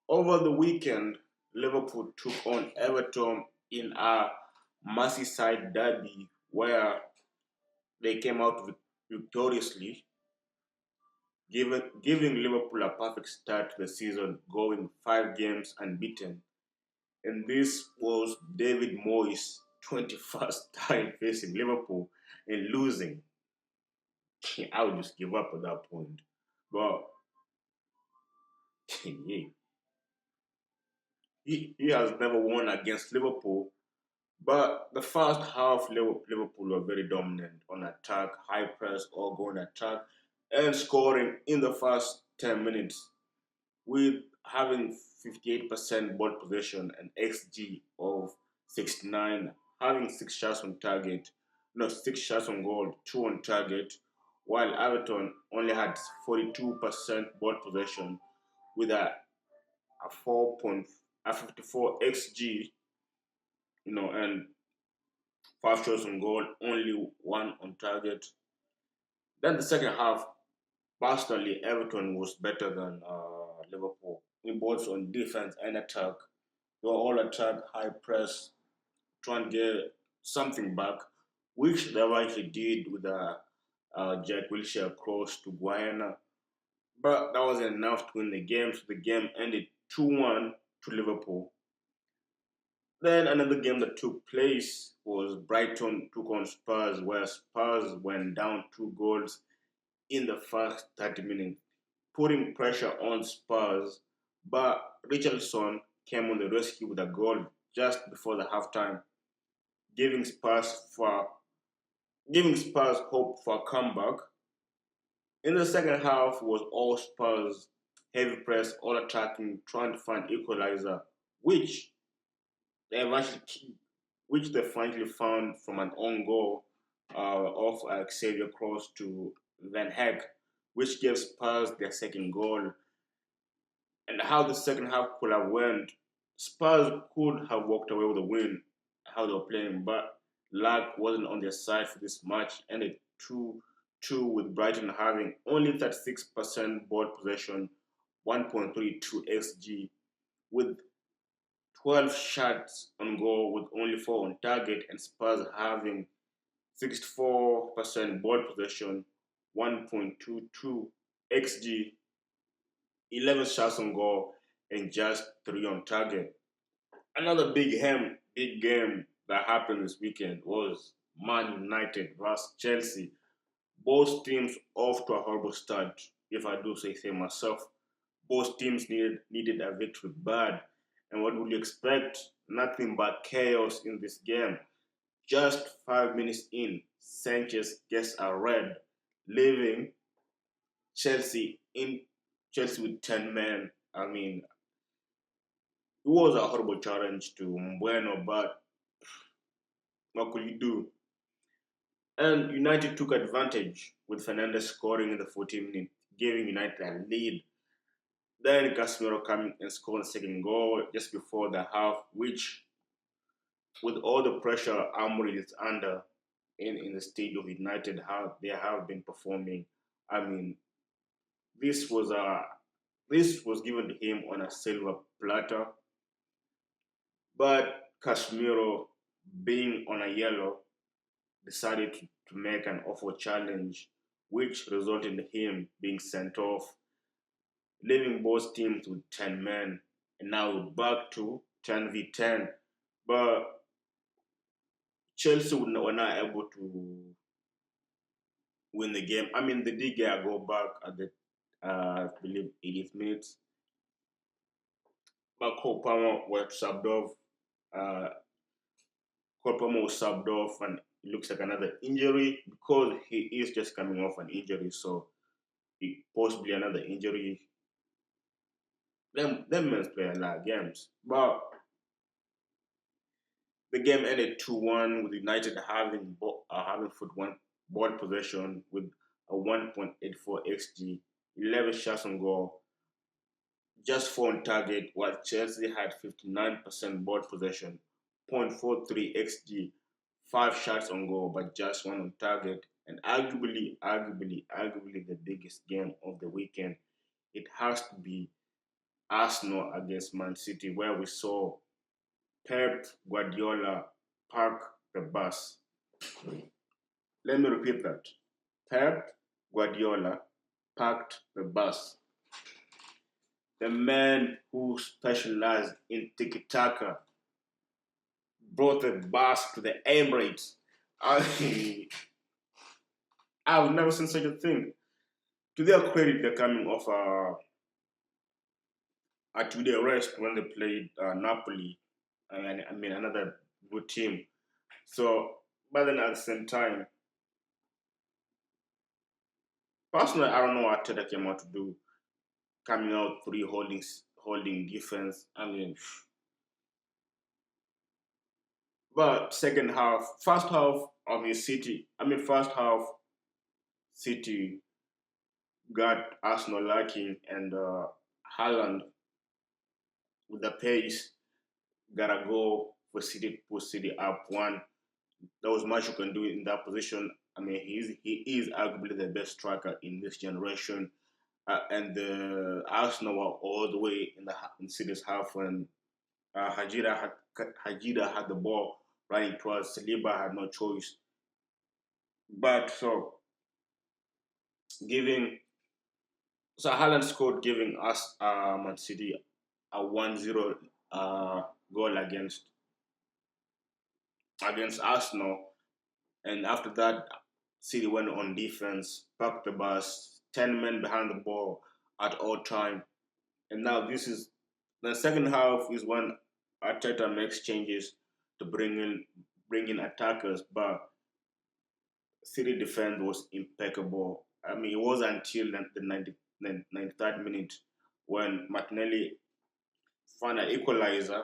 Over the weekend, Liverpool took on Everton in a Merseyside derby where they came out victoriously, giving Liverpool a perfect start to the season, going 5 games unbeaten. And this was David Moyes' 21st time facing Liverpool and losing. I would just give up at that point. But yeah, he has never won against Liverpool. But the first half, Liverpool were very dominant on attack, high press, all going attack, and scoring in the first 10 minutes with having 58% ball possession and XG of 69, having 6 shots on target, no, 6 shots on goal, 2 on target, while Everton only had 42% ball possession with a 54 XG, and 5 shots on goal, only 1 on target. Then the second half, personally, Everton was better than Liverpool in both on defense and attack. They were all attack, high press, trying to get something back, which they actually did with Jack Wilshere cross to Guayana. But that wasn't enough to win the game, so the game ended 2-1 to Liverpool. Then another game that took place was Brighton took on Spurs, where Spurs went down 2 goals in the first 30 minutes, putting pressure on Spurs. But Richardson came on the rescue with a goal just before the halftime, giving Spurs for giving Spurs hope for a comeback. In the second half was all Spurs, heavy press, all attacking, trying to find equalizer, which they eventually which they finally found from an own goal of Xavier Cross to Van Heck, which gave Spurs their second goal. And how the second half could have went, Spurs could have walked away with a win, how they were playing, but luck wasn't on their side for this match. Ended 2-2 with Brighton having only 36% ball possession, 1.32 XG, with 12 shots on goal with only 4 on target, and Spurs having 64% ball possession, 1.22 XG, 11 shots on goal, and just 3 on target. Another big game that happened this weekend was Man United vs Chelsea. Both teams off to a horrible start, if I do say so myself. Both teams needed a victory bad. And what would you expect? Nothing but chaos in this game. Just 5 minutes in, Sanchez gets a red, leaving Chelsea in Chelsea with 10 men. I mean, it was a horrible challenge to Mbueno, but what could you do? And United took advantage with Fernandes scoring in the 14th minute, giving United a lead. Then Casemiro coming and scoring the second goal just before the half, which, with all the pressure Amorim is under in the stage of United, how they have been performing. I mean, this was a this was given to him on a silver platter, but Casemiro, being on a yellow, decided to make an awful challenge, which resulted in him being sent off, leaving both teams with 10 men. And now we're back to 10v10. But Chelsea were not able to win the game. I mean, they did get a goal back at the, I believe, 80th minute. But Cole Palmer was subbed off. Uh, Cole Palmer was subbed off, and it looks like another injury because he is just coming off an injury. So possibly another injury. Them men play a lot of games. But the game ended 2-1 with United having foot one ball possession with a 1.84 xG, 11 shots on goal, just 4 on target, while Chelsea had 59% ball possession, 0.43 xG, 5 shots on goal, but just 1 on target. And arguably the biggest game of the weekend, it has to be Arsenal against Man City, where we saw Pep Guardiola park the bus. Let me repeat that. Pep Guardiola parked the bus. The man who specialized in tiki-taka brought the bus to the Emirates. I've never seen such a thing. To their credit, they're coming off a two-day rest when they played Napoli, and I mean another good team. So, but then at the same time, personally, I don't know what Teta came out to do, coming out three holding defense. I mean, but second half, first half of the City. I mean, first half City got Arsenal lacking, and Haaland with the pace got a goal for City to put City up one. There was much you can do in that position. I mean, he is arguably the best striker in this generation. And the Arsenal were all the way in City's half when Hajira had the ball running towards Saliba had no choice. But so giving so Haaland scored, giving us Man City a 1-0 goal against Arsenal. And after that, City went on defense, parked the bus, 10 men behind the ball at all time. And now this is the second half is when Arteta makes changes to bring in attackers, but City defense was impeccable. I mean, it was until the 93rd minute when Martinelli found an equalizer,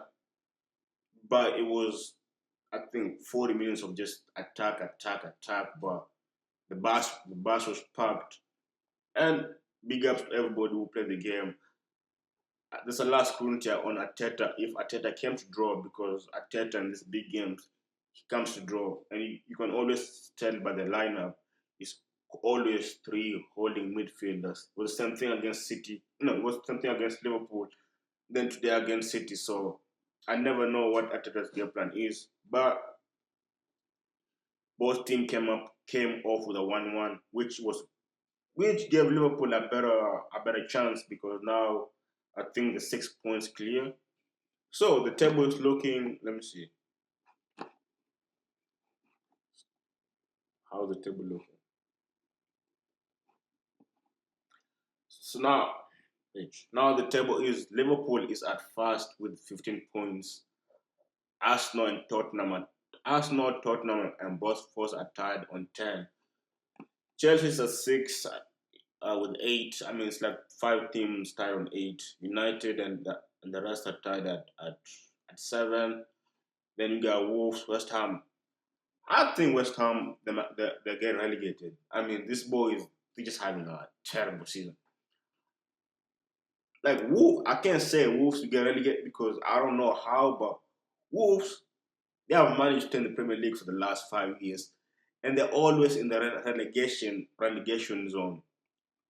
but it was, I think, 40 minutes of just attack, attack, attack. But the bus was packed, and big ups to everybody who played the game. There's a last scrutiny on Arteta if Arteta came to draw, because Arteta in these big games he comes to draw, and you can always tell by the lineup. It's always three holding midfielders. It was the same thing against City. No, it was the same thing against Liverpool. Then today against City. So I never know what Arteta's game plan is, but both teams came off with a 1-1, which gave Liverpool a better chance, because now I think the 6 points clear. So the table is looking. Let me see how the table looking. So now the table is Liverpool is at first with 15 points. Arsenal and Tottenham and both fours are tied on 10. Chelsea's at 6 with 8. I mean, it's like five teams tied on 8. United and the rest are tied at 7. Then you got Wolves, West Ham. I think West Ham they get relegated. I mean, these boys they just having a terrible season. Like Wolves, I can't say Wolves will get relegated because I don't know how, but Wolves they have managed to in the Premier League for the last 5 years, and they're always in the relegation zone,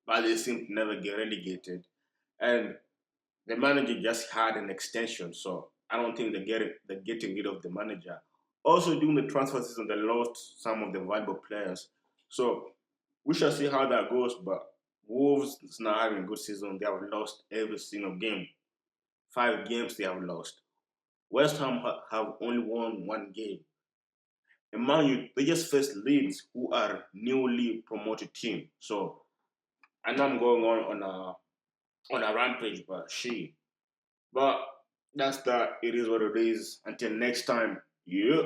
but they seem to never get relegated. And the manager just had an extension, so I don't think they're getting rid of the manager. Also, during the transfer season, they lost some of the valuable players, so we shall see how that goes. But Wolves is now having a good season. They have lost every single game. 5 games they have lost. West Ham have only won one game. And Man U, they just faced Leeds, who are newly promoted team. So I know I'm going on a rampage, but she. But that's that. It is what it is. Until next time, yeah.